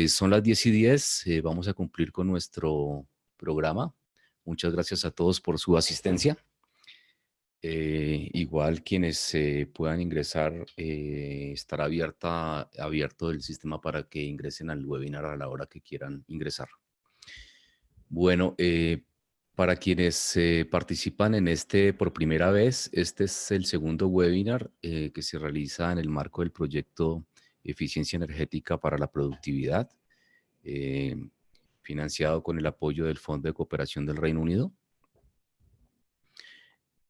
Son las 10:10, vamos a cumplir con nuestro programa. Muchas gracias a todos por su asistencia. Igual quienes puedan ingresar, estará abierto el sistema para que ingresen al webinar a la hora que quieran ingresar. Bueno, para quienes participan en este por primera vez, este es el segundo webinar que se realiza en el marco del proyecto Eficiencia Energética para la Productividad, eh, financiado con el apoyo del Fondo de Cooperación del Reino Unido.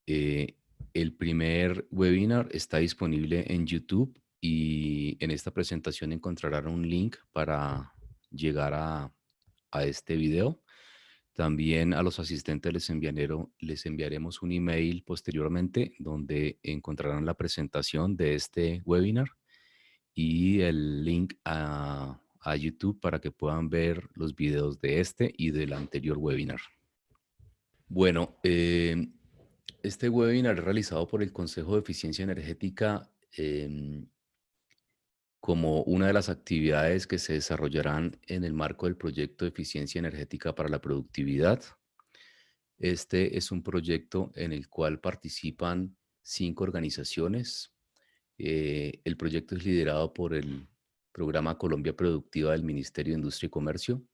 El primer webinar está disponible en YouTube y en esta presentación encontrarán un link para llegar a este video. También a los asistentes les enviaremos un email posteriormente donde encontrarán la presentación de este webinar y el link a YouTube para que puedan ver los videos de este y del anterior webinar. Bueno, este webinar es realizado por el Consejo de Eficiencia Energética como una de las actividades que se desarrollarán en el marco del proyecto de Eficiencia Energética para la Productividad. Este es un proyecto en el cual participan 5 organizaciones. El proyecto es liderado por el Programa Colombia Productiva del Ministerio de Industria y Comercio.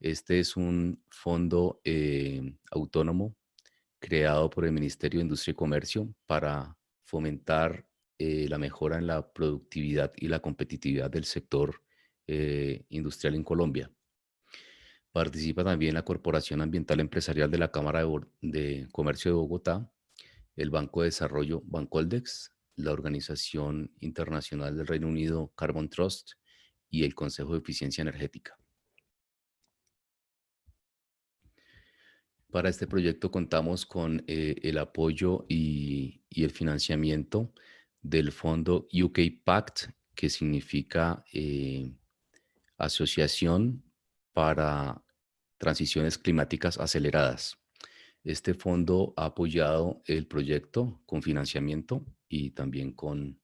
Este es un fondo autónomo creado por el Ministerio de Industria y Comercio para fomentar la mejora en la productividad y la competitividad del sector industrial en Colombia. Participa también la Corporación Ambiental Empresarial de la Cámara de Comercio de Bogotá, el Banco de Desarrollo Bancoldex, la Organización Internacional del Reino Unido Carbon Trust y el Consejo de Eficiencia Energética. Para este proyecto contamos con el apoyo y el financiamiento del fondo UK Pact, que significa Asociación para Transiciones Climáticas Aceleradas. Este fondo ha apoyado el proyecto con financiamiento y también con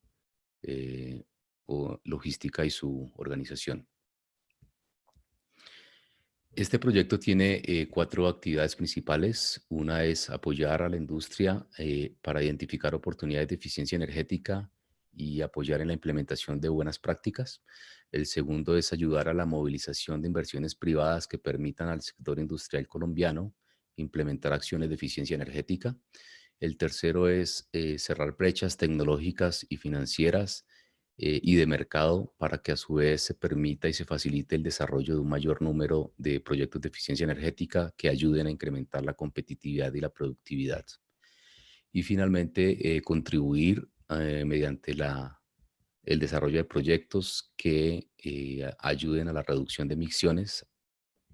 logística y su organización. Este proyecto tiene 4 actividades principales. Una es apoyar a la industria para identificar oportunidades de eficiencia energética y apoyar en la implementación de buenas prácticas. El segundo es ayudar a la movilización de inversiones privadas que permitan al sector industrial colombiano implementar acciones de eficiencia energética. El tercero es cerrar brechas tecnológicas y financieras y de mercado para que a su vez se permita y se facilite el desarrollo de un mayor número de proyectos de eficiencia energética que ayuden a incrementar la competitividad y la productividad. Y finalmente, contribuir mediante el desarrollo de proyectos que ayuden a la reducción de emisiones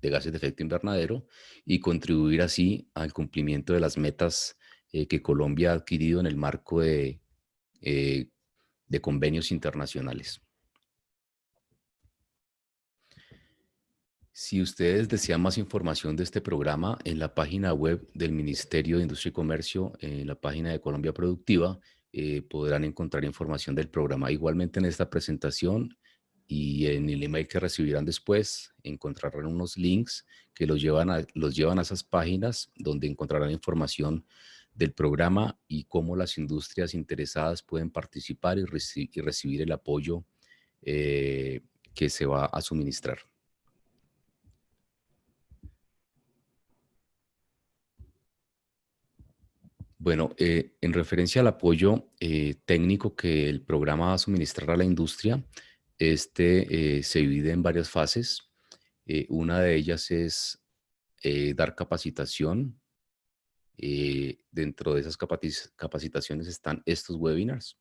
de gases de efecto invernadero y contribuir así al cumplimiento de las metas que Colombia ha adquirido en el marco eh, de convenios internacionales. Si ustedes desean más información de este programa, en la página web del Ministerio de Industria y Comercio, en la página de Colombia Productiva, podrán encontrar información del programa. Igualmente en esta presentación y en el email que recibirán después, encontrarán unos links que los llevan a esas páginas donde encontrarán información del programa y cómo las industrias interesadas pueden participar y recibir el apoyo que se va a suministrar. Bueno, en referencia al apoyo técnico que el programa va a suministrar a la industria, este se divide en varias fases. Una de ellas es dar capacitación. Dentro de esas capacitaciones están estos webinars.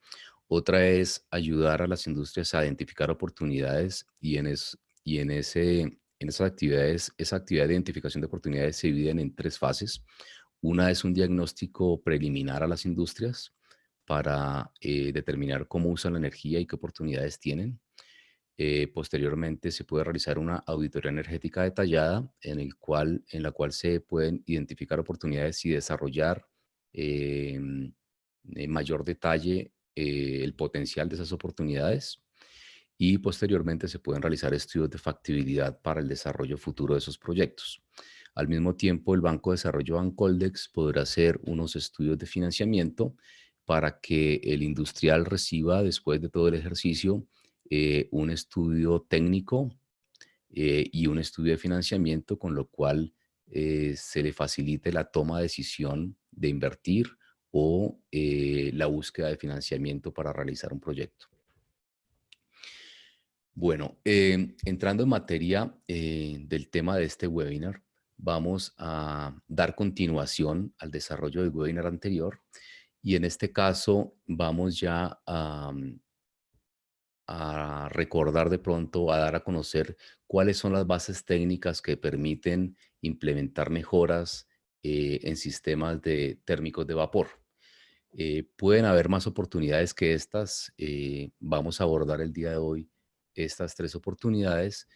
Otra es ayudar a las industrias a identificar oportunidades y en esas actividades, esa actividad de identificación de oportunidades se dividen en 3 fases. Una es un diagnóstico preliminar a las industrias para determinar cómo usan la energía y qué oportunidades tienen. Posteriormente se puede realizar una auditoría energética detallada en la cual se pueden identificar oportunidades y desarrollar en mayor detalle el potencial de esas oportunidades. y posteriormente se pueden realizar estudios de factibilidad para el desarrollo futuro de esos proyectos. Al mismo tiempo, el Banco de Desarrollo Bancoldex podrá hacer unos estudios de financiamiento para que el industrial reciba, después de todo el ejercicio, un estudio técnico y un estudio de financiamiento, con lo cual se le facilite la toma de decisión de invertir o la búsqueda de financiamiento para realizar un proyecto. Bueno, entrando en materia del tema de este webinar, vamos a dar continuación al desarrollo del webinar anterior y en este caso vamos ya a recordar de pronto, a dar a conocer cuáles son las bases técnicas que permiten implementar mejoras en sistemas térmicos de vapor. Pueden haber más oportunidades que estas. Vamos a abordar el día de hoy estas tres oportunidades.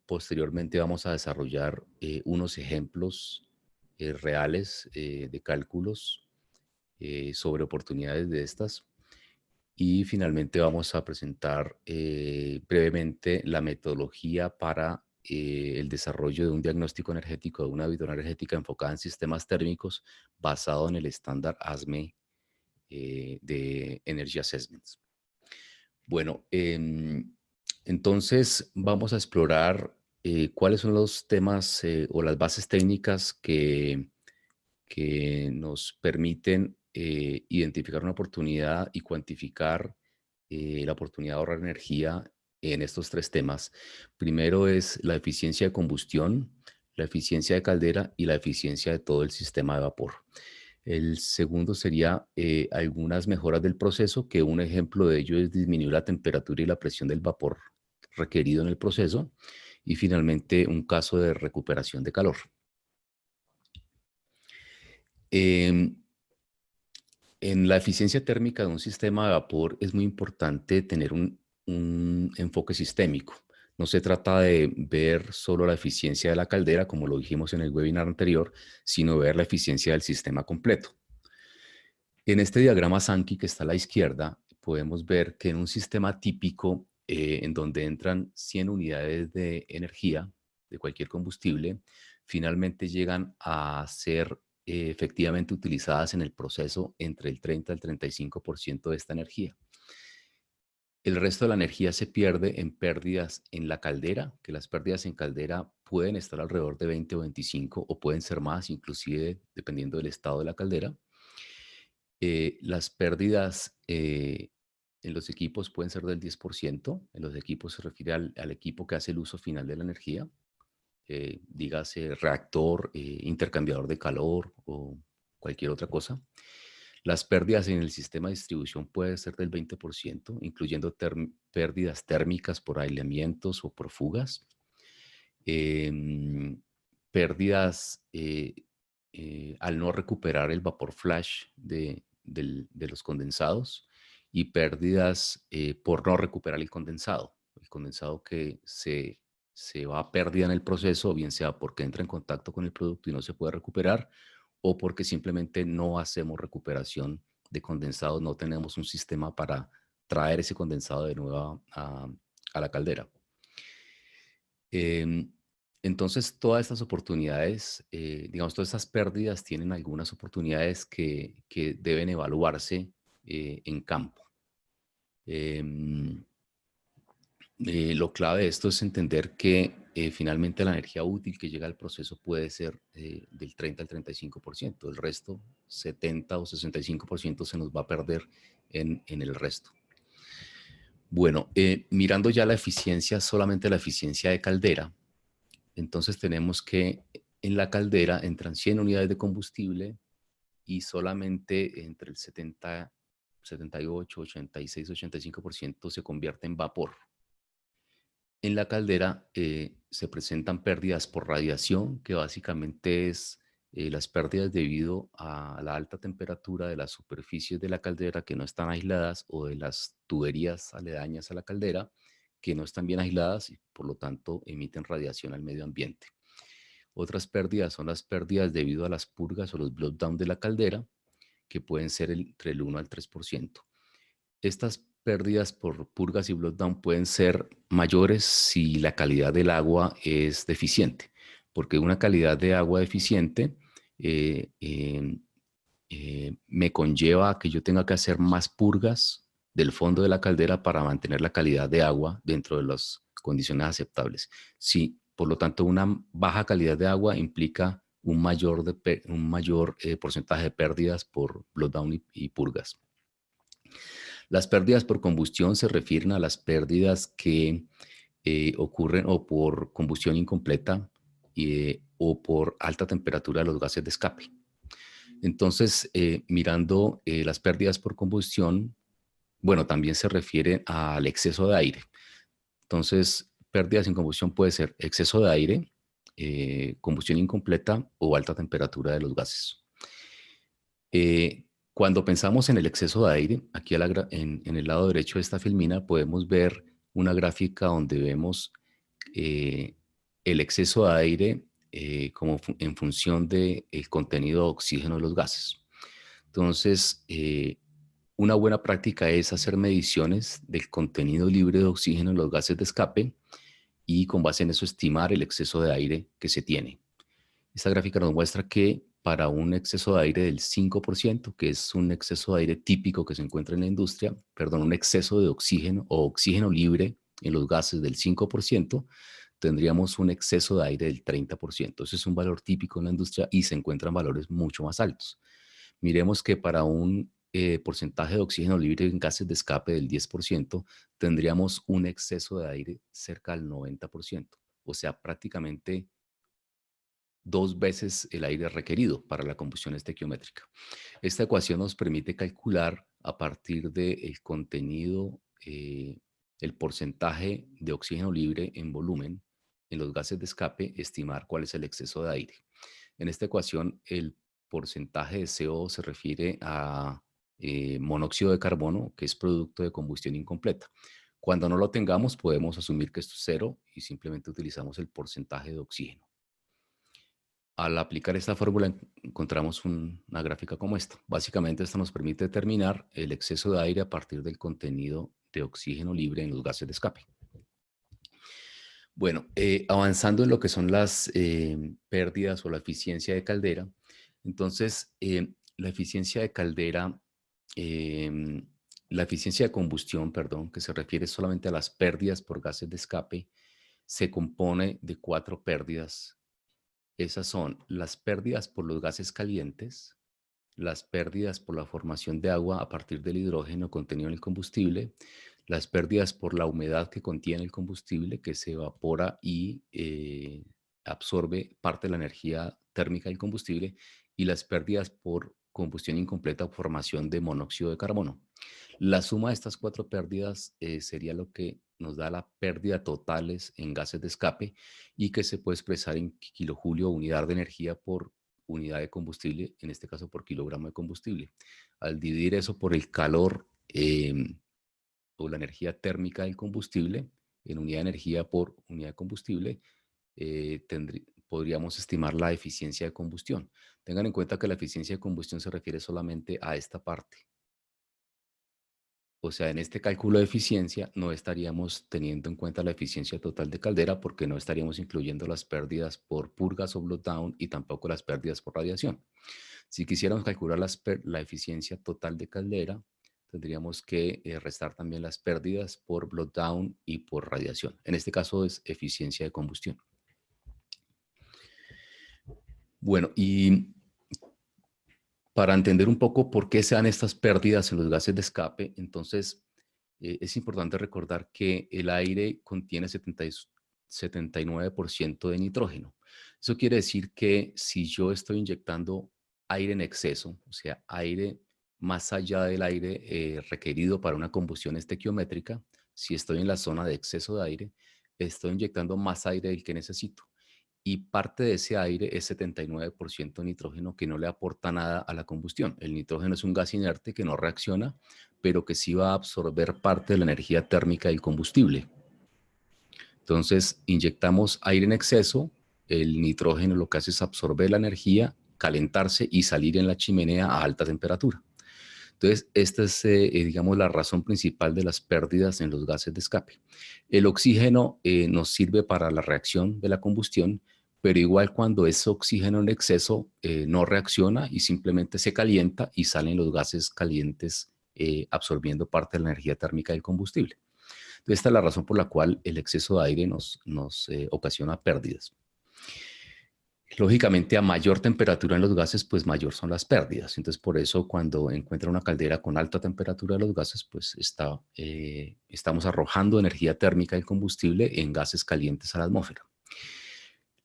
Posteriormente vamos a desarrollar unos ejemplos reales de cálculos sobre oportunidades de estas. Y finalmente vamos a presentar brevemente la metodología para el desarrollo de un diagnóstico energético de una auditoría energética enfocada en sistemas térmicos basado en el estándar ASME de Energy Assessments. Bueno, entonces vamos a explorar cuáles son los temas o las bases técnicas que nos permiten identificar una oportunidad y cuantificar la oportunidad de ahorrar energía en estos tres temas. Primero es la eficiencia de combustión, la eficiencia de caldera y la eficiencia de todo el sistema de vapor. El segundo sería algunas mejoras del proceso, que un ejemplo de ello es disminuir la temperatura y la presión del vapor requerido en el proceso. Y finalmente, un caso de recuperación de calor. En la eficiencia térmica de un sistema de vapor es muy importante tener un enfoque sistémico. No se trata de ver solo la eficiencia de la caldera, como lo dijimos en el webinar anterior, sino ver la eficiencia del sistema completo. En este diagrama Sankey que está a la izquierda, podemos ver que en un sistema típico, en donde entran 100 unidades de energía de cualquier combustible, finalmente llegan a ser efectivamente utilizadas en el proceso entre el 30 al 35% de esta energía. El resto de la energía se pierde en pérdidas en la caldera, que las pérdidas en caldera pueden estar alrededor de 20 o 25 o pueden ser más, inclusive dependiendo del estado de la caldera. Las pérdidas en los equipos pueden ser del 10%. En los equipos se refiere al equipo que hace el uso final de la energía, dígase reactor, intercambiador de calor o cualquier otra cosa. Las pérdidas en el sistema de distribución pueden ser del 20%, incluyendo pérdidas térmicas por aislamientos o por fugas. Pérdidas al no recuperar el vapor flash de los condensados y pérdidas por no recuperar el condensado. El condensado que se va a pérdida en el proceso, bien sea porque entra en contacto con el producto y no se puede recuperar, o porque simplemente no hacemos recuperación de condensado, no tenemos un sistema para traer ese condensado de nuevo a la caldera. Entonces, todas estas oportunidades, digamos, todas estas pérdidas tienen algunas oportunidades que deben evaluarse en campo. Lo clave de esto es entender que finalmente la energía útil que llega al proceso puede ser del 30 al 35%. El resto, 70 o 65%, se nos va a perder en el resto. Bueno, mirando ya la eficiencia, solamente la eficiencia de caldera, entonces tenemos que en la caldera entran 100 unidades de combustible y solamente entre el 70, 78, 86, 85% se convierte en vapor. En la caldera se presentan pérdidas por radiación, que básicamente es las pérdidas debido a la alta temperatura de las superficies de la caldera que no están aisladas o de las tuberías aledañas a la caldera que no están bien aisladas y por lo tanto emiten radiación al medio ambiente. Otras pérdidas son las pérdidas debido a las purgas o los blowdown de la caldera, que pueden ser entre el 1 al 3%. Estas pérdidas por purgas y blowdown pueden ser mayores si la calidad del agua es deficiente, porque una calidad de agua deficiente eh, eh, me conlleva a que yo tenga que hacer más purgas del fondo de la caldera para mantener la calidad de agua dentro de las condiciones aceptables. Sí, por lo tanto, una baja calidad de agua implica un mayor porcentaje de pérdidas por blowdown y purgas. Las pérdidas por combustión se refieren a las pérdidas que ocurren o por combustión incompleta o por alta temperatura de los gases de escape. Entonces, mirando las pérdidas por combustión, bueno, también se refiere al exceso de aire. Entonces, pérdidas en combustión puede ser exceso de aire, combustión incompleta o alta temperatura de los gases. Cuando pensamos en el exceso de aire, aquí en el lado derecho de esta filmina podemos ver una gráfica donde vemos el exceso de aire en función del contenido de oxígeno de los gases. Entonces, una buena práctica es hacer mediciones del contenido libre de oxígeno en los gases de escape y con base en eso estimar el exceso de aire que se tiene. Esta gráfica nos muestra que para un exceso de aire del 5%, que es un exceso de aire típico que se encuentra en la industria, perdón, un exceso de oxígeno o oxígeno libre en los gases del 5%, tendríamos un exceso de aire del 30%. Ese es un valor típico en la industria y se encuentran valores mucho más altos. Miremos que para un porcentaje de oxígeno libre en gases de escape del 10%, tendríamos un exceso de aire cerca del 90%, o sea, prácticamente 2 veces el aire requerido para la combustión estequiométrica. Esta ecuación nos permite calcular a partir del contenido, el porcentaje de oxígeno libre en volumen en los gases de escape, estimar cuál es el exceso de aire. En esta ecuación, el porcentaje de CO se refiere a monóxido de carbono, que es producto de combustión incompleta. Cuando no lo tengamos, podemos asumir que esto es cero y simplemente utilizamos el porcentaje de oxígeno. Al aplicar esta fórmula encontramos una gráfica como esta. Básicamente esto nos permite determinar el exceso de aire a partir del contenido de oxígeno libre en los gases de escape. Bueno, avanzando en lo que son las pérdidas o la eficiencia de caldera, entonces la eficiencia de caldera, la eficiencia de combustión, perdón, que se refiere solamente a las pérdidas por gases de escape, se compone de 4 pérdidas. Esas son las pérdidas por los gases calientes, las pérdidas por la formación de agua a partir del hidrógeno contenido en el combustible, las pérdidas por la humedad que contiene el combustible, que se evapora y absorbe parte de la energía térmica del combustible, y las pérdidas por combustión incompleta o formación de monóxido de carbono. La suma de estas 4 pérdidas sería lo que nos da la pérdida totales en gases de escape y que se puede expresar en kilojulio o unidad de energía por unidad de combustible, en este caso por kilogramo de combustible. Al dividir eso por el calor o la energía térmica del combustible, en unidad de energía por unidad de combustible, podríamos estimar la eficiencia de combustión. Tengan en cuenta que la eficiencia de combustión se refiere solamente a esta parte. O sea, en este cálculo de eficiencia no estaríamos teniendo en cuenta la eficiencia total de caldera porque no estaríamos incluyendo las pérdidas por purgas o blowdown y tampoco las pérdidas por radiación. Si quisiéramos calcular la eficiencia total de caldera, tendríamos que restar también las pérdidas por blowdown y por radiación. En este caso es eficiencia de combustión. Bueno, y para entender un poco por qué se dan estas pérdidas en los gases de escape, entonces es importante recordar que el aire contiene 79% de nitrógeno. Eso quiere decir que si yo estoy inyectando aire en exceso, o sea, aire más allá del aire requerido para una combustión estequiométrica, si estoy en la zona de exceso de aire, estoy inyectando más aire del que necesito y parte de ese aire es 79% nitrógeno que no le aporta nada a la combustión. El nitrógeno es un gas inerte que no reacciona, pero que sí va a absorber parte de la energía térmica del combustible. Entonces, inyectamos aire en exceso, el nitrógeno lo que hace es absorber la energía, calentarse y salir en la chimenea a alta temperatura. Entonces, esta es, digamos, la razón principal de las pérdidas en los gases de escape. El oxígeno nos sirve para la reacción de la combustión, pero igual cuando es oxígeno en exceso, no reacciona y simplemente se calienta y salen los gases calientes absorbiendo parte de la energía térmica del combustible. Entonces, esta es la razón por la cual el exceso de aire nos ocasiona pérdidas. Lógicamente, a mayor temperatura en los gases, pues mayor son las pérdidas. Entonces, por eso cuando encuentra una caldera con alta temperatura de los gases, pues estamos arrojando energía térmica del combustible en gases calientes a la atmósfera.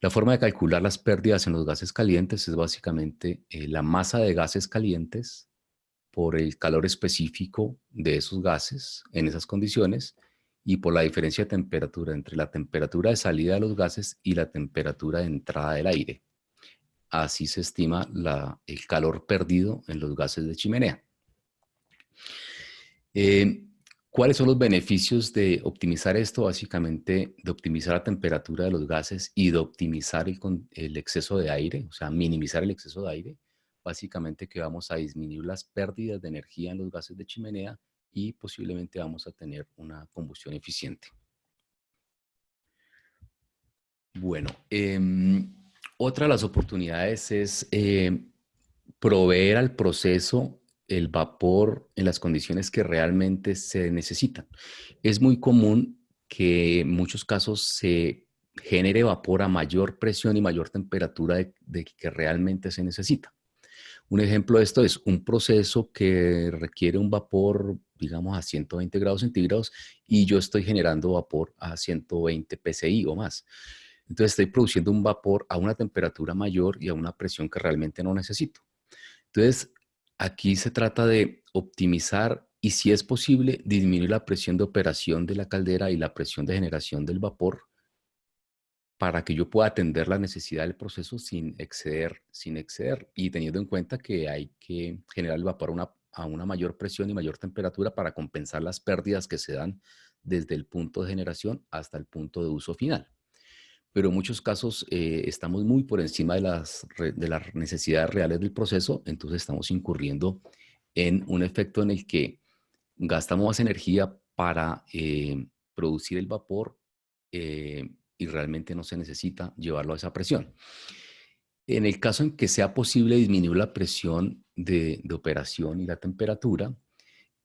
La forma de calcular las pérdidas en los gases calientes es básicamente la masa de gases calientes por el calor específico de esos gases en esas condiciones y por la diferencia de temperatura entre la temperatura de salida de los gases y la temperatura de entrada del aire. Así se estima el calor perdido en los gases de chimenea. ¿Cuáles son los beneficios de optimizar esto? Básicamente, de optimizar la temperatura de los gases y de optimizar el exceso de aire, o sea, minimizar el exceso de aire. Básicamente que vamos a disminuir las pérdidas de energía en los gases de chimenea y posiblemente vamos a tener una combustión eficiente. Bueno, otra de las oportunidades es proveer al proceso el vapor en las condiciones que realmente se necesitan. Es muy común que en muchos casos se genere vapor a mayor presión y mayor temperatura de que realmente se necesita. Un ejemplo de esto es un proceso que requiere un vapor, digamos, a 120 grados centígrados y yo estoy generando vapor a 120 psi o más. Entonces estoy produciendo un vapor a una temperatura mayor y a una presión que realmente no necesito. Entonces, aquí se trata de optimizar y, si es posible, disminuir la presión de operación de la caldera y la presión de generación del vapor para que yo pueda atender la necesidad del proceso sin exceder y teniendo en cuenta que hay que generar el vapor a una mayor presión y mayor temperatura para compensar las pérdidas que se dan desde el punto de generación hasta el punto de uso final. Pero en muchos casos estamos muy por encima de las necesidades reales del proceso, entonces estamos incurriendo en un efecto en el que gastamos más energía para producir el vapor y realmente no se necesita llevarlo a esa presión. En el caso en que sea posible disminuir la presión de operación y la temperatura,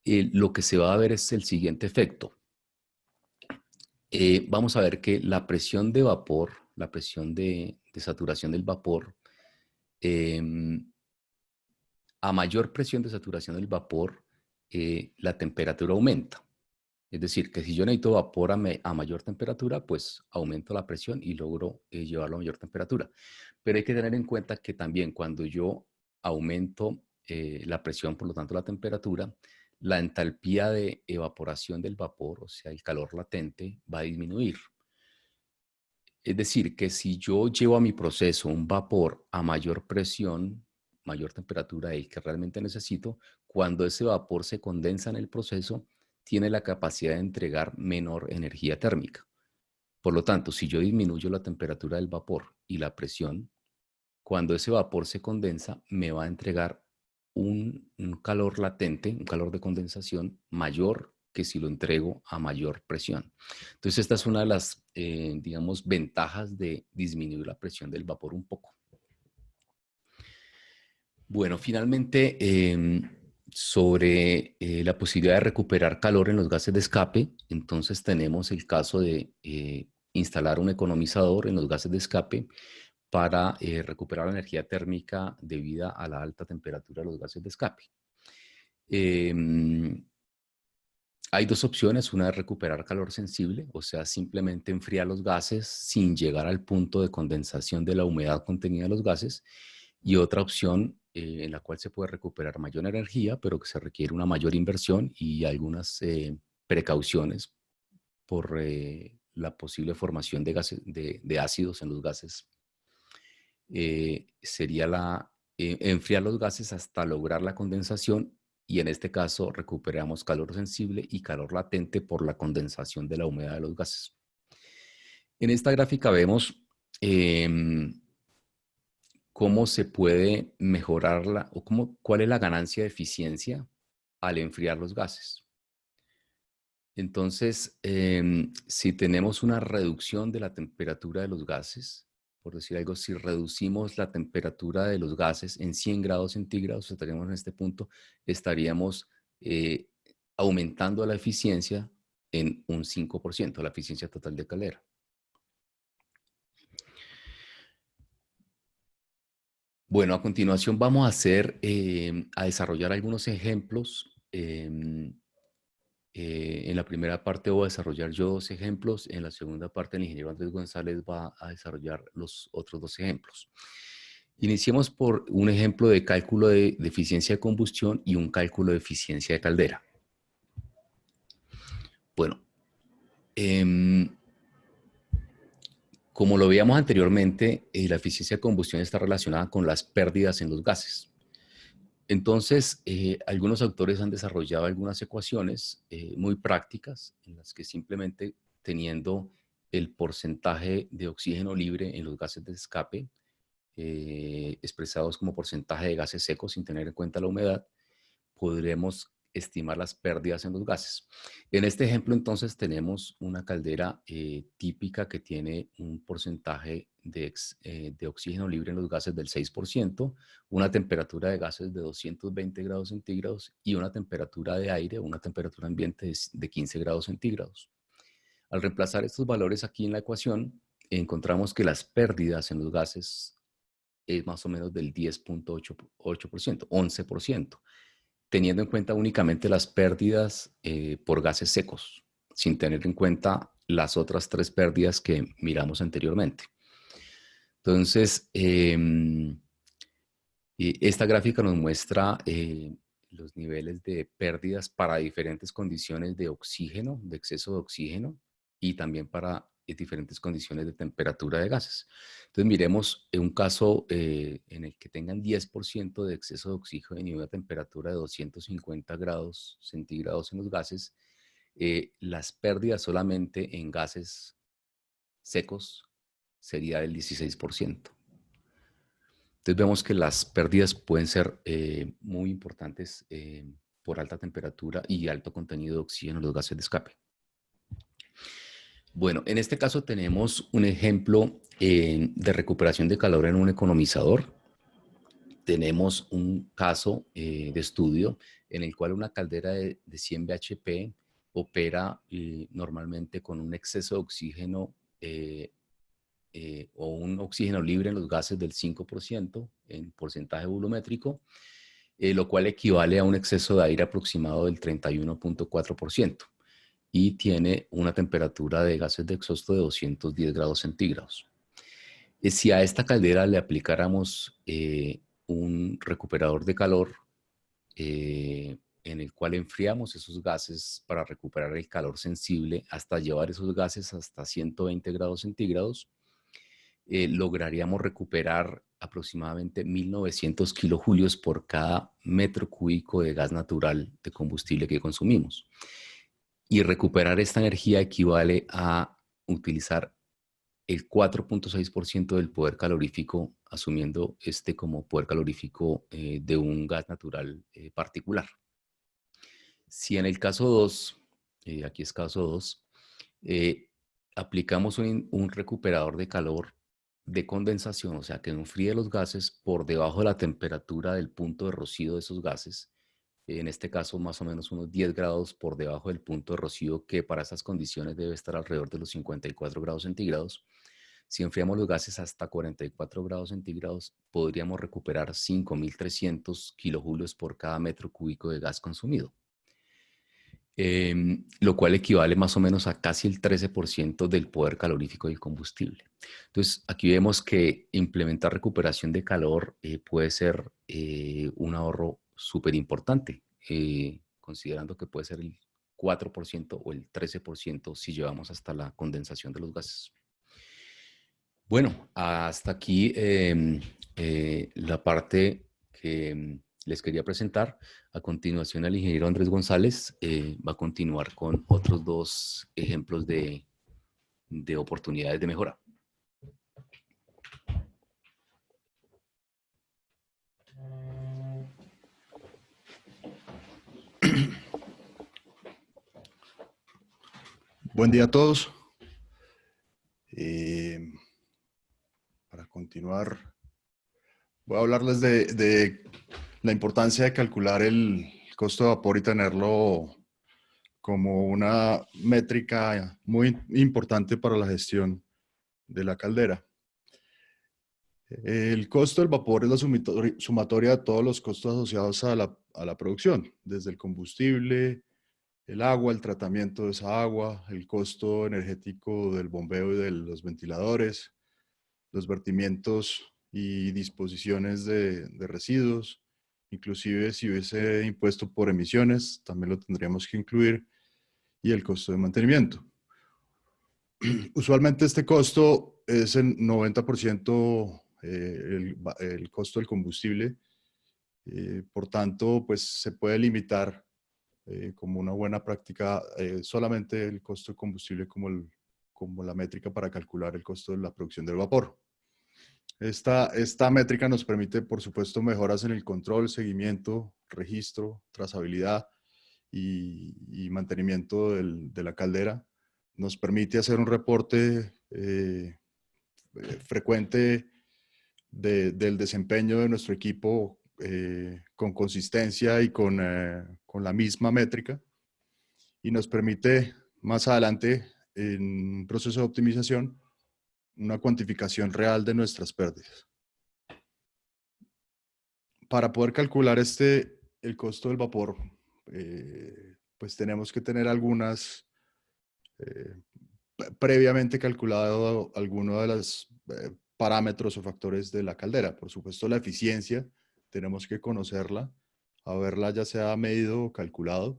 lo que se va a ver es el siguiente efecto. Vamos a ver que la presión de vapor, la presión de saturación del vapor, a mayor presión de saturación del vapor, la temperatura aumenta. Es decir, que si yo necesito vapor a mayor temperatura, pues aumento la presión y logro llevarlo a mayor temperatura. Pero hay que tener en cuenta que también cuando yo aumento la presión, por lo tanto la temperatura, la entalpía de evaporación del vapor, o sea, el calor latente, va a disminuir. Es decir, que si yo llevo a mi proceso un vapor a mayor presión, mayor temperatura y que realmente necesito, cuando ese vapor se condensa en el proceso, tiene la capacidad de entregar menor energía térmica. Por lo tanto, si yo disminuyo la temperatura del vapor y la presión, cuando ese vapor se condensa, me va a entregar un calor latente, un calor de condensación mayor que si lo entrego a mayor presión. Entonces, esta es una de las, digamos, ventajas de disminuir la presión del vapor un poco. Bueno, finalmente, sobre la posibilidad de recuperar calor en los gases de escape, entonces tenemos el caso de instalar un economizador en los gases de escape para recuperar la energía térmica debida a la alta temperatura de los gases de escape. Hay dos opciones, una es recuperar calor sensible, o sea, simplemente enfriar los gases sin llegar al punto de condensación de la humedad contenida en los gases, y otra opción en la cual se puede recuperar mayor energía, pero que se requiere una mayor inversión y algunas precauciones por la posible formación de, gases, de ácidos en los gases. Sería enfriar los gases hasta lograr la condensación, y en este caso recuperamos calor sensible y calor latente por la condensación de la humedad de los gases. En esta gráfica vemos cómo se puede mejorarla o cuál es la ganancia de eficiencia al enfriar los gases. Entonces, si tenemos una reducción de la temperatura de los gases, por decir algo, si reducimos la temperatura de los gases en 100 grados centígrados, estaríamos en este punto, estaríamos aumentando la eficiencia en un 5%, la eficiencia total de caldera. Bueno, a continuación vamos a desarrollar algunos ejemplos. En la primera parte voy a desarrollar yo 2 ejemplos. En la segunda parte el ingeniero Andrés González va a desarrollar los otros 2 ejemplos. Iniciemos por un ejemplo de cálculo de eficiencia de combustión y un cálculo de eficiencia de caldera. Bueno, como lo veíamos anteriormente, la eficiencia de combustión está relacionada con las pérdidas en los gases. Entonces, algunos autores han desarrollado algunas ecuaciones muy prácticas en las que simplemente teniendo el porcentaje de oxígeno libre en los gases de escape, expresados como porcentaje de gases secos sin tener en cuenta la humedad, podremos estimar las pérdidas en los gases. En este ejemplo, entonces, tenemos una caldera típica que tiene un porcentaje de oxígeno libre en los gases del 6%, una temperatura de gases de 220 grados centígrados y una temperatura de aire, una temperatura ambiente de 15 grados centígrados. Al reemplazar estos valores aquí en la ecuación, encontramos que las pérdidas en los gases es más o menos del 10.8%, 11%, teniendo en cuenta únicamente las pérdidas por gases secos, sin tener en cuenta las otras 3 pérdidas que miramos anteriormente. Entonces, esta gráfica nos muestra los niveles de pérdidas para diferentes condiciones de oxígeno, de exceso de oxígeno, y también para diferentes condiciones de temperatura de gases. Entonces miremos un caso en el que tengan 10% de exceso de oxígeno y una temperatura de 250 grados centígrados en los gases, las pérdidas solamente en gases secos sería del 16%. Entonces vemos que las pérdidas pueden ser muy importantes por alta temperatura y alto contenido de oxígeno en los gases de escape. Bueno, en este caso tenemos un ejemplo de recuperación de calor en un economizador. Tenemos un caso de estudio en el cual una caldera de 100 bhp opera normalmente con un exceso de oxígeno o un oxígeno libre en los gases del 5% en porcentaje volumétrico, lo cual equivale a un exceso de aire aproximado del 31.4% y tiene una temperatura de gases de exhausto de 210 grados centígrados. Si a esta caldera le aplicáramos un recuperador de calor en el cual enfriamos esos gases para recuperar el calor sensible hasta llevar esos gases hasta 120 grados centígrados, lograríamos recuperar aproximadamente 1900 kilojulios por cada metro cúbico de gas natural de combustible que consumimos. Y recuperar esta energía equivale a utilizar el 4.6% del poder calorífico, asumiendo este como poder calorífico de un gas natural particular. Si en el caso 2, aquí es caso 2, aplicamos un recuperador de calor de condensación, o sea, que enfríe los gases por debajo de la temperatura del punto de rocío de esos gases, en este caso más o menos unos 10 grados por debajo del punto de rocío, que para esas condiciones debe estar alrededor de los 54 grados centígrados. Si enfriamos los gases hasta 44 grados centígrados, podríamos recuperar 5.300 kilojulios por cada metro cúbico de gas consumido. Lo cual equivale más o menos a casi el 13% del poder calorífico del combustible. Entonces, aquí vemos que implementar recuperación de calor puede ser un ahorro súper importante, considerando que puede ser el 4% o el 13% si llevamos hasta la condensación de los gases. Bueno, hasta aquí la parte que les quería presentar. A continuación, el ingeniero Andrés González va a continuar con otros 2 ejemplos de oportunidades de mejora. Buen día a todos. Para continuar, voy a hablarles de la importancia de calcular el costo de vapor y tenerlo como una métrica muy importante para la gestión de la caldera. El costo del vapor es la sumatoria de todos los costos asociados a la producción, desde el combustible, el agua, el tratamiento de esa agua, el costo energético del bombeo y de los ventiladores, los vertimientos y disposiciones de residuos, inclusive si hubiese impuesto por emisiones, también lo tendríamos que incluir, y el costo de mantenimiento. Usualmente este costo es el 90% el costo del combustible, por tanto, pues se puede limitar como una buena práctica solamente el costo de combustible como la métrica para calcular el costo de la producción del vapor. Esta métrica nos permite, por supuesto, mejoras en el control, seguimiento, registro, trazabilidad y mantenimiento de la caldera. Nos permite hacer un reporte frecuente del desempeño de nuestro equipo con consistencia y con la misma métrica. Y nos permite más adelante, en un proceso de optimización, una cuantificación real de nuestras pérdidas. Para poder calcular el costo del vapor, pues tenemos que tener previamente calculado algunos de los parámetros o factores de la caldera. Por supuesto, la eficiencia, tenemos que conocerla, haberla ya sea medido o calculado.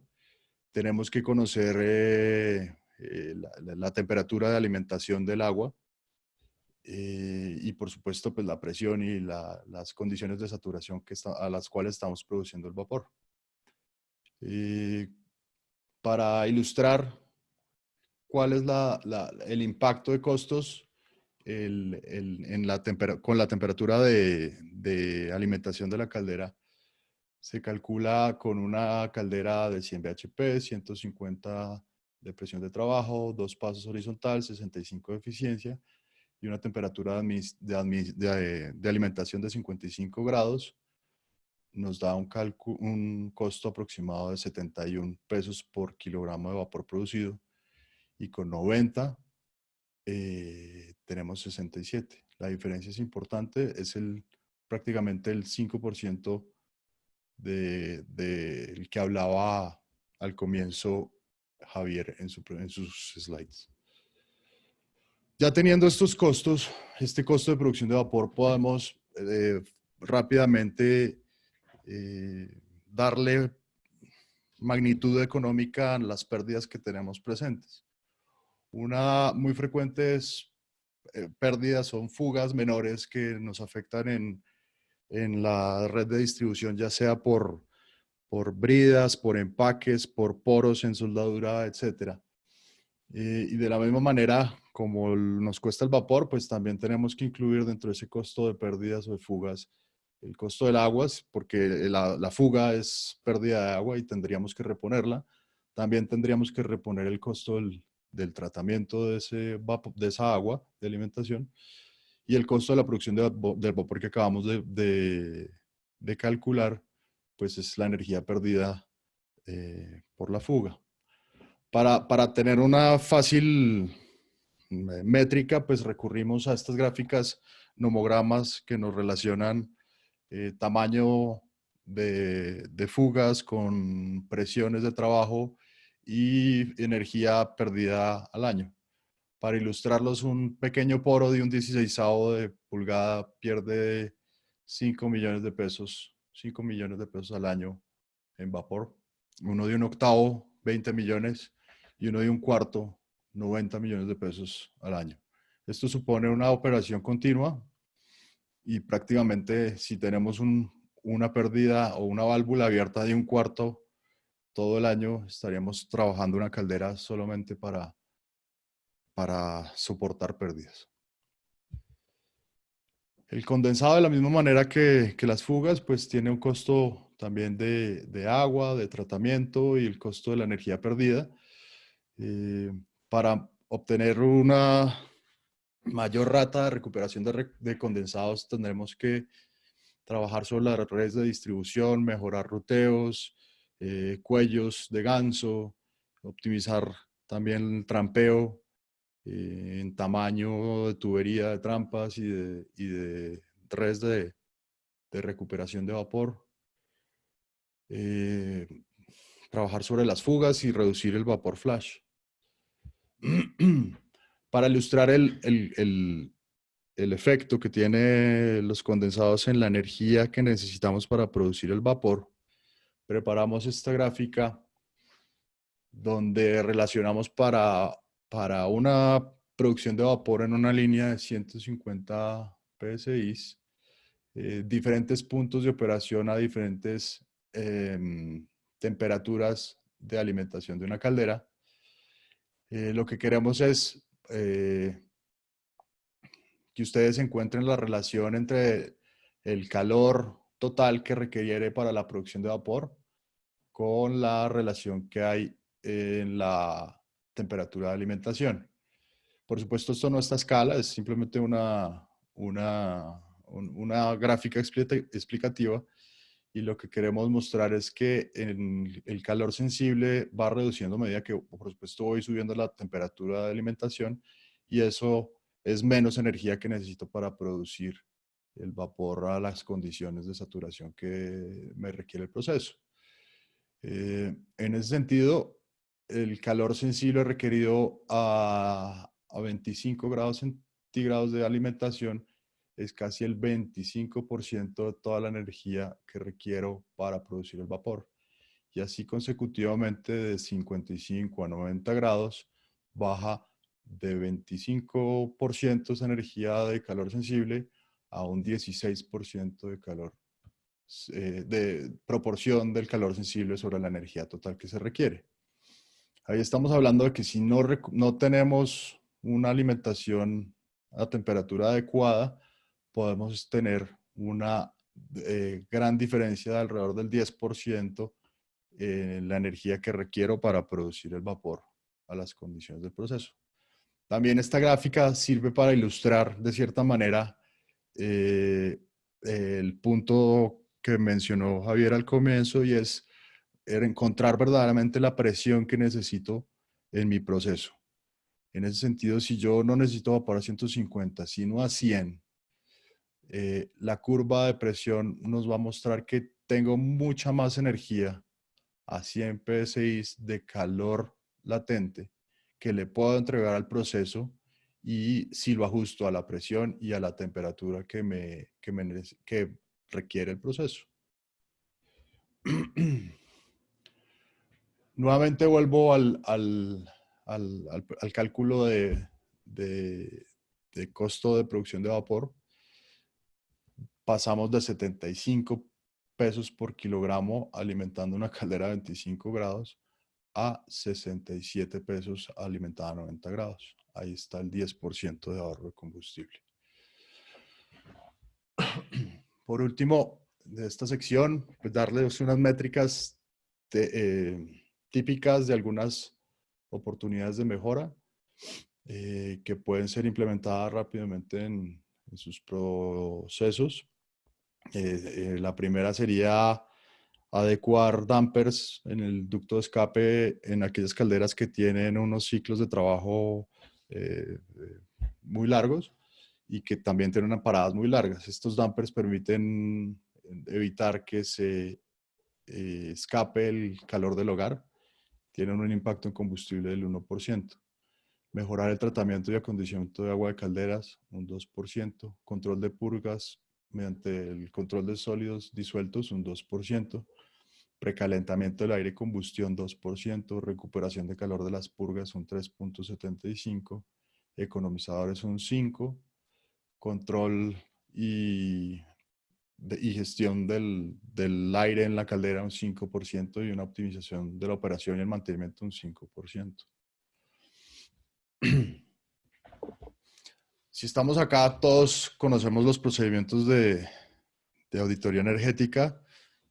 Tenemos que conocer la temperatura de alimentación del agua, y por supuesto pues la presión y las condiciones de saturación a las cuales estamos produciendo el vapor. Para ilustrar cuál es el impacto de costos con la temperatura de alimentación de la caldera, se calcula con una caldera de 100 bhp, 150 de presión de trabajo, 2 pasos horizontal, 65 de eficiencia, y una temperatura de alimentación de 55 grados, nos da un costo aproximado de 71 pesos por kilogramo de vapor producido, y con 90 tenemos 67. La diferencia es importante, es prácticamente el 5% del que hablaba al comienzo Javier en sus slides. Ya teniendo estos costos, este costo de producción de vapor, podemos rápidamente darle magnitud económica a las pérdidas que tenemos presentes. Una muy frecuente es pérdidas, son fugas menores que nos afectan en la red de distribución, ya sea por bridas, por empaques, por poros en soldadura, etc. Y de la misma manera, como nos cuesta el vapor, pues también tenemos que incluir dentro de ese costo de pérdidas o de fugas el costo del agua, porque la fuga es pérdida de agua y tendríamos que reponerla. También tendríamos que reponer el costo del tratamiento de esa agua de alimentación, y el costo de la producción del vapor que acabamos de calcular, pues es la energía perdida por la fuga. Para tener una fácil métrica, pues recurrimos a estas gráficas nomogramas que nos relacionan tamaño de fugas con presiones de trabajo y energía perdida al año. Para ilustrarlos, un pequeño poro de un 16avo de pulgada pierde 5 millones de pesos, 5 millones de pesos al año en vapor. Uno de un octavo, 20 millones, y uno de un cuarto, 90 millones de pesos al año. Esto supone una operación continua, y prácticamente si tenemos una pérdida o una válvula abierta de un cuarto todo el año, estaríamos trabajando una caldera solamente para soportar pérdidas. El condensado, de la misma manera que las fugas, pues tiene un costo también de agua, de tratamiento y el costo de la energía perdida. para obtener una mayor rata de recuperación de condensados, tendremos que trabajar sobre las redes de distribución, mejorar ruteos, cuellos de ganso, optimizar también el trampeo en tamaño de tubería de trampas y de redes de recuperación de vapor. Trabajar sobre las fugas y reducir el vapor flash. Para ilustrar el efecto que tienen los condensados en la energía que necesitamos para producir el vapor, preparamos esta gráfica donde relacionamos para una producción de vapor en una línea de 150 psi, diferentes puntos de operación a diferentes temperaturas de alimentación de una caldera. Lo que queremos es que ustedes encuentren la relación entre el calor total que requiere para la producción de vapor con la relación que hay en la temperatura de alimentación. Por supuesto, esto no está a escala, es simplemente una gráfica explicativa, y lo que queremos mostrar es que el calor sensible va reduciendo a medida que, por supuesto, voy subiendo la temperatura de alimentación, y eso es menos energía que necesito para producir el vapor a las condiciones de saturación que me requiere el proceso. En ese sentido, el calor sensible requerido a 25 grados centígrados de alimentación es casi el 25% de toda la energía que requiero para producir el vapor. Y así consecutivamente de 55 a 90 grados baja de 25% esa energía de calor sensible a un 16% de calor, de proporción del calor sensible sobre la energía total que se requiere. Ahí estamos hablando de que si no tenemos una alimentación a temperatura adecuada, podemos tener una gran diferencia de alrededor del 10% en la energía que requiero para producir el vapor a las condiciones del proceso. También esta gráfica sirve para ilustrar de cierta manera el punto que mencionó Javier al comienzo, y es encontrar verdaderamente la presión que necesito en mi proceso. En ese sentido, si yo no necesito vapor a 150, sino a 100, la curva de presión nos va a mostrar que tengo mucha más energía a 100 psi de calor latente que le puedo entregar al proceso, y si lo ajusto a la presión y a la temperatura que requiere el proceso. Nuevamente vuelvo al cálculo de costo de producción de vapor. Pasamos de 75 pesos por kilogramo alimentando una caldera a 25 grados a 67 pesos alimentada a 90 grados. Ahí está el 10% de ahorro de combustible. Por último, de esta sección, pues darles unas métricas típicas de algunas oportunidades de mejora que pueden ser implementadas rápidamente en sus procesos. La primera sería adecuar dampers en el ducto de escape en aquellas calderas que tienen unos ciclos de trabajo muy largos y que también tienen unas paradas muy largas. Estos dampers permiten evitar que se escape el calor del hogar. Tienen un impacto en combustible del 1%. Mejorar el tratamiento y acondicionamiento de agua de calderas, un 2%. Control de purgas mediante el control de sólidos disueltos, un 2%. Precalentamiento del aire y combustión, 2%. Recuperación de calor de las purgas, un 3.75. Economizadores, un 5%. Control y gestión del aire en la caldera, un 5%, y una optimización de la operación y el mantenimiento, un 5%. Si estamos acá, todos conocemos los procedimientos de auditoría energética,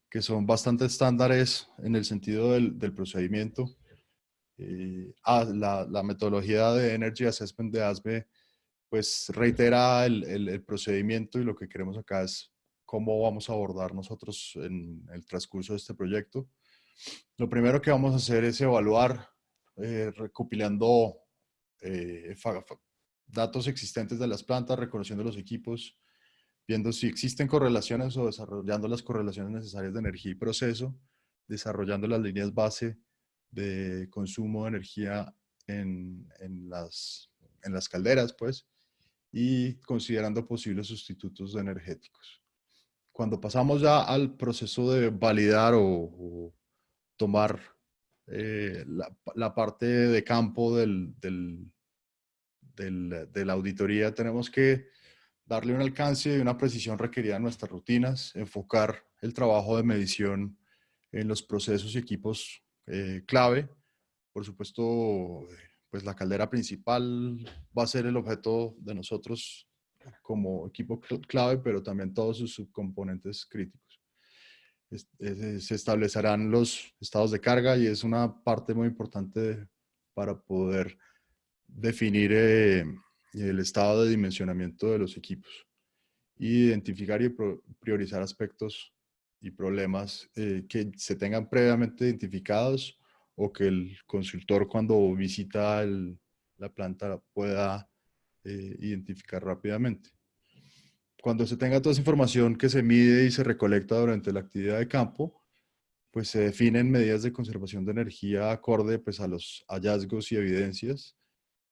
que son bastante estándares en el sentido del procedimiento. La metodología de Energy Assessment de ASME pues reitera el procedimiento, y lo que queremos acá es cómo vamos a abordar nosotros en el transcurso de este proyecto. Lo primero que vamos a hacer es evaluar, recopilando datos existentes de las plantas, reconociendo los equipos, viendo si existen correlaciones o desarrollando las correlaciones necesarias de energía y proceso, desarrollando las líneas base de consumo de energía en las calderas, pues, y considerando posibles sustitutos energéticos. Cuando pasamos ya al proceso de validar o tomar la parte de campo de la auditoría, tenemos que darle un alcance y una precisión requerida a nuestras rutinas, enfocar el trabajo de medición en los procesos y equipos clave. Por supuesto, pues la caldera principal va a ser el objeto de nosotros como equipo clave, pero también todos sus subcomponentes críticos. Se establecerán los estados de carga, y es una parte muy importante para poder definir el estado de dimensionamiento de los equipos, identificar y priorizar aspectos y problemas que se tengan previamente identificados, o que el consultor, cuando visita la planta, pueda identificar rápidamente. Cuando se tenga toda esa información que se mide y se recolecta durante la actividad de campo, pues se definen medidas de conservación de energía acorde, pues, a los hallazgos y evidencias.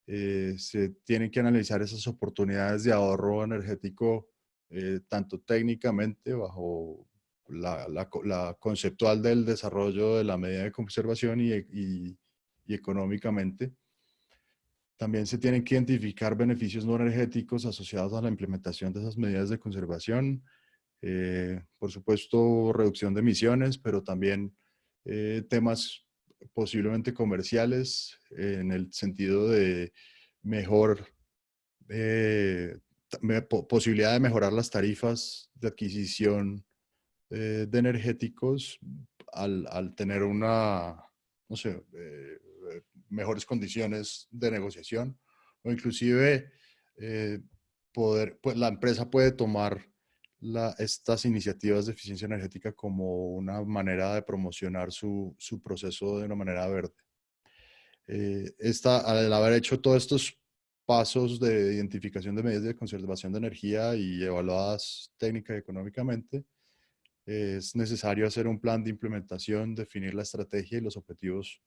Se tienen que analizar esas oportunidades de ahorro energético, tanto técnicamente, bajo la conceptual del desarrollo de la medida de conservación, y económicamente. También se tienen que identificar beneficios no energéticos asociados a la implementación de esas medidas de conservación. Por supuesto, reducción de emisiones, pero también temas posiblemente comerciales, en el sentido de mejor posibilidad de mejorar las tarifas de adquisición de energéticos al tener no sé, mejores condiciones de negociación, o inclusive pues la empresa puede tomar estas iniciativas de eficiencia energética como una manera de promocionar su proceso de una manera verde. Al haber hecho todos estos pasos de identificación de medidas de conservación de energía y evaluadas técnica y económicamente, es necesario hacer un plan de implementación, definir la estrategia y los objetivos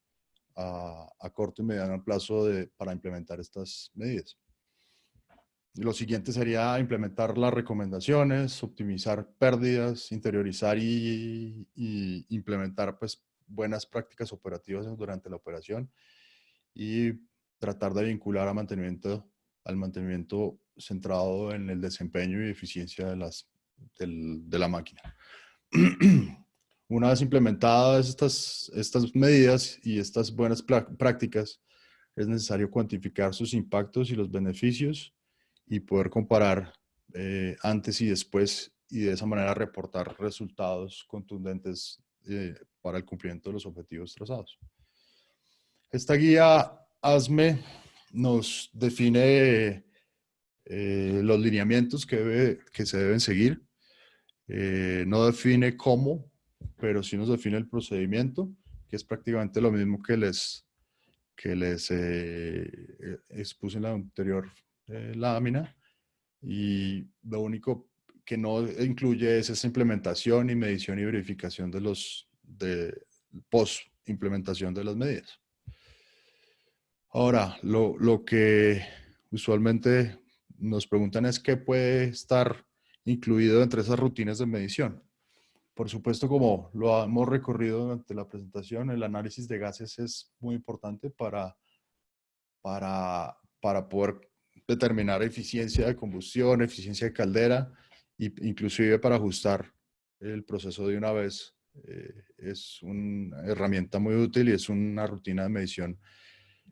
a corto y mediano plazo para implementar estas medidas. Lo siguiente sería implementar las recomendaciones, optimizar pérdidas, interiorizar y implementar, pues, buenas prácticas operativas durante la operación, y tratar de vincular al mantenimiento centrado en el desempeño y eficiencia de la máquina. Una vez implementadas estas medidas y estas buenas prácticas, es necesario cuantificar sus impactos y los beneficios, y poder comparar antes y después, y de esa manera reportar resultados contundentes para el cumplimiento de los objetivos trazados. Esta guía ASME nos define los lineamientos que se deben seguir. No define cómo, pero sí nos define el procedimiento, que es prácticamente lo mismo que les expuse en la anterior lámina, y lo único que no incluye es esa implementación y medición y verificación de post implementación de las medidas. Ahora, lo que usualmente nos preguntan es qué puede estar incluido entre esas rutinas de medición. Por supuesto, como lo hemos recorrido durante la presentación, el análisis de gases es muy importante para poder determinar eficiencia de combustión, eficiencia de caldera, e inclusive para ajustar el proceso de una vez. Es una herramienta muy útil, y es una rutina de medición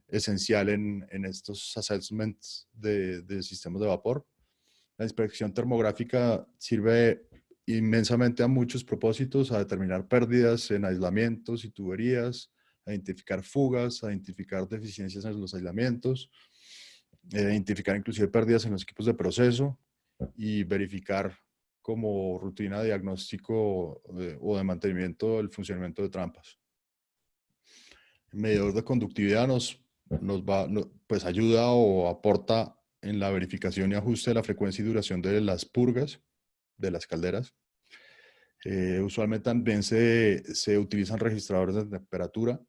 esencial en estos assessments de sistemas de vapor. La inspección termográfica sirve inmensamente a muchos propósitos: a determinar pérdidas en aislamientos y tuberías, a identificar fugas, a identificar deficiencias en los aislamientos, identificar inclusive pérdidas en los equipos de proceso y verificar como rutina de diagnóstico o de mantenimiento el funcionamiento de trampas. El medidor de conductividad pues ayuda o aporta en la verificación y ajuste de la frecuencia y duración de las purgas de las calderas. Usualmente también se utilizan registradores de temperatura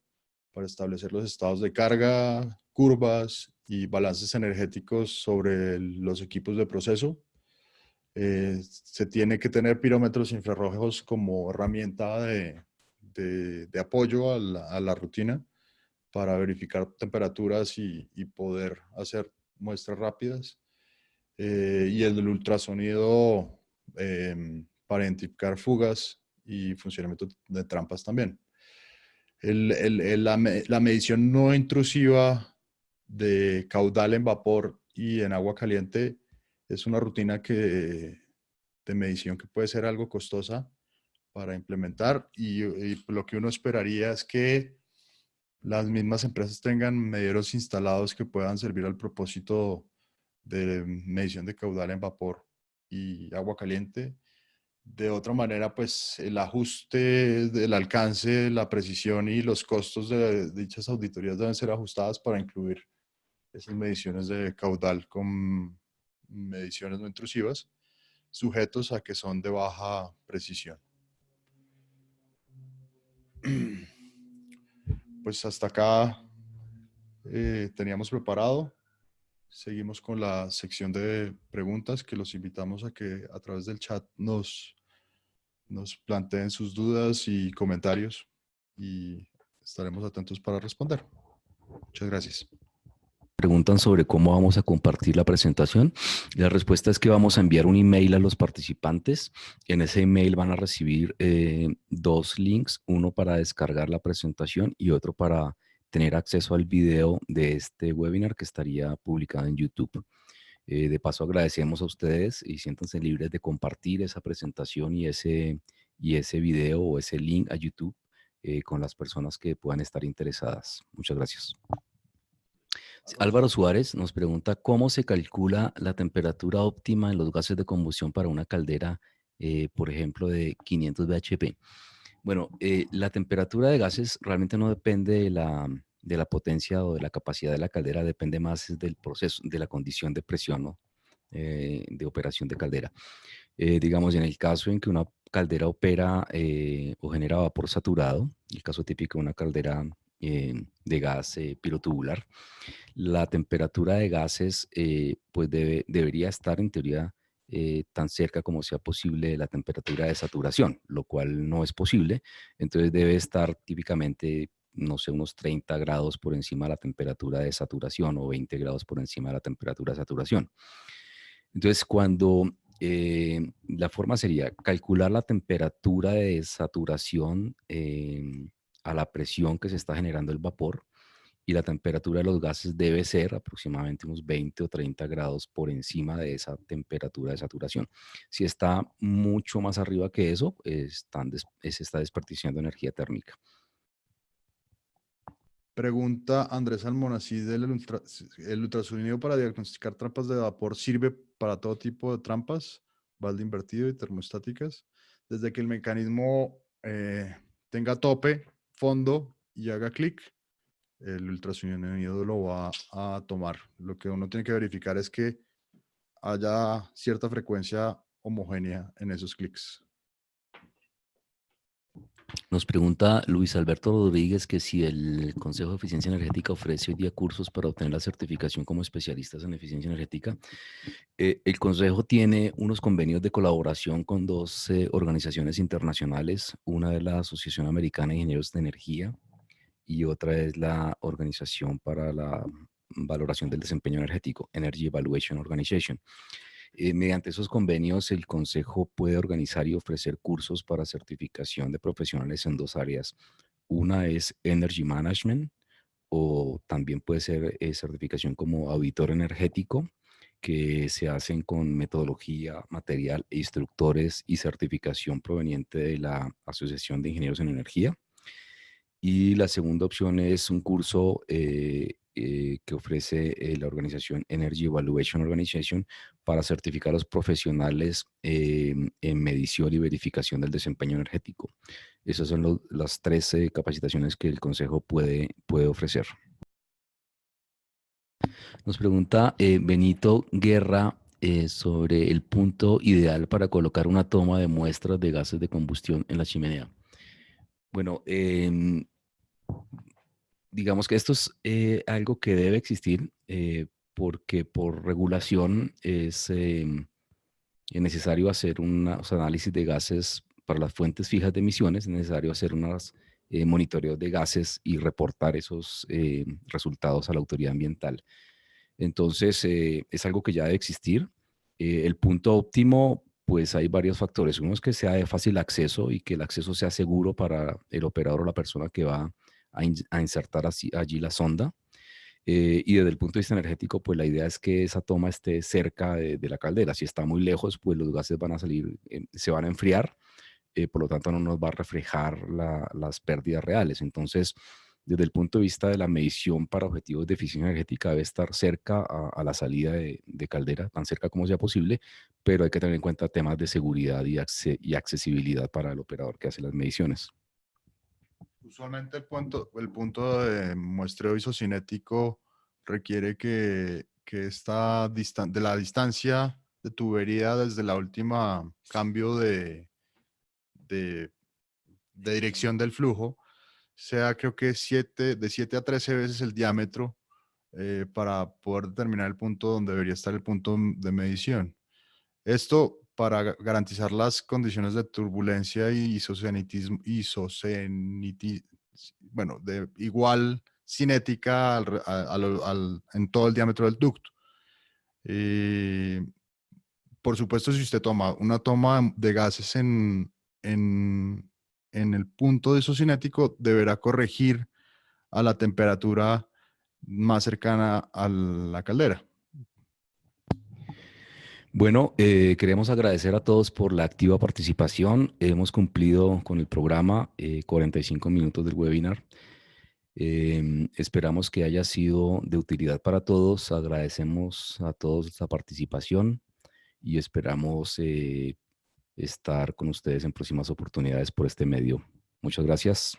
para establecer los estados de carga, curvas y balances energéticos sobre los equipos de proceso. Se tiene que tener pirómetros infrarrojos como herramienta de apoyo a la rutina para verificar temperaturas y poder hacer muestras rápidas. Y el del ultrasonido para identificar fugas y funcionamiento de trampas también. La medición no intrusiva de caudal en vapor y en agua caliente es una rutina de medición que puede ser algo costosa para implementar y lo que uno esperaría es que las mismas empresas tengan medidores instalados que puedan servir al propósito de medición de caudal en vapor y agua caliente. De otra manera, pues el ajuste del alcance, la precisión y los costos de dichas auditorías deben ser ajustadas para incluir esas mediciones de caudal con mediciones no intrusivas, sujetos a que son de baja precisión. Pues hasta acá teníamos preparado. Seguimos con la sección de preguntas que los invitamos a que a través del chat nos planteen sus dudas y comentarios y estaremos atentos para responder. Muchas gracias. Preguntan sobre cómo vamos a compartir la presentación. La respuesta es que vamos a enviar un email a los participantes. En ese email van a recibir 2 links, uno para descargar la presentación y otro para tener acceso al video de este webinar que estaría publicado en YouTube. De paso agradecemos a ustedes y siéntanse libres de compartir esa presentación y ese video o ese link a YouTube con las personas que puedan estar interesadas. Muchas gracias. Álvaro Suárez nos pregunta cómo se calcula la temperatura óptima en los gases de combustión para una caldera, por ejemplo, de 500 bhp. Bueno, la temperatura de gases realmente no depende de la potencia o de la capacidad de la caldera, depende más del proceso, de la condición de presión, ¿no? De operación de caldera. Digamos, en el caso en que una caldera opera o genera vapor saturado, el caso típico de una caldera de gas pirotubular, la temperatura de gases pues debería estar en teoría tan cerca como sea posible de la temperatura de saturación, lo cual no es posible. Entonces debe estar típicamente, no sé, unos 30 grados por encima de la temperatura de saturación o 20 grados por encima de la temperatura de saturación. Entonces cuando la forma sería calcular la temperatura de saturación a la presión que se está generando el vapor, y la temperatura de los gases debe ser aproximadamente unos 20 o 30 grados por encima de esa temperatura de saturación. Si está mucho más arriba que eso, se está desperdiciando energía térmica. Pregunta Andrés Almonacid, ¿el ultrasonido para diagnosticar trampas de vapor sirve para todo tipo de trampas, balde invertido y termostáticas? Desde que el mecanismo tenga tope, fondo y haga clic, el ultrasonido lo va a tomar. Lo que uno tiene que verificar es que haya cierta frecuencia homogénea en esos clics. Nos pregunta Luis Alberto Rodríguez que si el Consejo de Eficiencia Energética ofrece hoy día cursos para obtener la certificación como especialistas en eficiencia energética. El Consejo tiene unos convenios de colaboración con 2 organizaciones internacionales. Una es la Asociación Americana de Ingenieros de Energía y otra es la Organización para la Valoración del Desempeño Energético, Energy Evaluation Organization. Mediante esos convenios, el Consejo puede organizar y ofrecer cursos para certificación de profesionales en 2 áreas. Una es Energy Management, o también puede ser certificación como auditor energético, que se hacen con metodología, material e instructores y certificación proveniente de la Asociación de Ingenieros en Energía. Y la segunda opción es un curso que ofrece la organización Energy Evaluation Organization para certificar a los profesionales en medición y verificación del desempeño energético. Esas son las 13 capacitaciones que el Consejo puede ofrecer. Nos pregunta Benito Guerra sobre el punto ideal para colocar una toma de muestras de gases de combustión en la chimenea. Bueno, digamos que esto es algo que debe existir porque por regulación es necesario hacer unos análisis de gases para las fuentes fijas de emisiones, es necesario hacer unos monitoreos de gases y reportar esos resultados a la autoridad ambiental. Entonces, es algo que ya debe existir. El punto óptimo, pues hay varios factores. Uno es que sea de fácil acceso y que el acceso sea seguro para el operador o la persona que va a insertar allí la sonda. Y desde el punto de vista energético, pues la idea es que esa toma esté cerca de la caldera. Si está muy lejos, pues los gases van a salir, se van a enfriar, por lo tanto no nos va a reflejar las pérdidas reales. Entonces, desde el punto de vista de la medición para objetivos de eficiencia energética, debe estar cerca a la salida de caldera, tan cerca como sea posible, pero hay que tener en cuenta temas de seguridad y accesibilidad para el operador que hace las mediciones. Usualmente el punto de muestreo isocinético requiere que de la distancia de tubería desde la última cambio de, de dirección del flujo sea, creo que de 7 a 13 veces el diámetro para poder determinar el punto donde debería estar el punto de medición. Esto para garantizar las condiciones de turbulencia y bueno, de igual cinética en todo el diámetro del ducto. Eh, por supuesto, si usted toma una toma de gases en, en el punto de isocinético, deberá corregir a la temperatura más cercana a la caldera. Bueno, queremos agradecer a todos por la activa participación. Hemos cumplido con el programa 45 minutos del webinar. Esperamos que haya sido de utilidad para todos. Agradecemos a todos la participación y esperamos estar con ustedes en próximas oportunidades por este medio. Muchas gracias.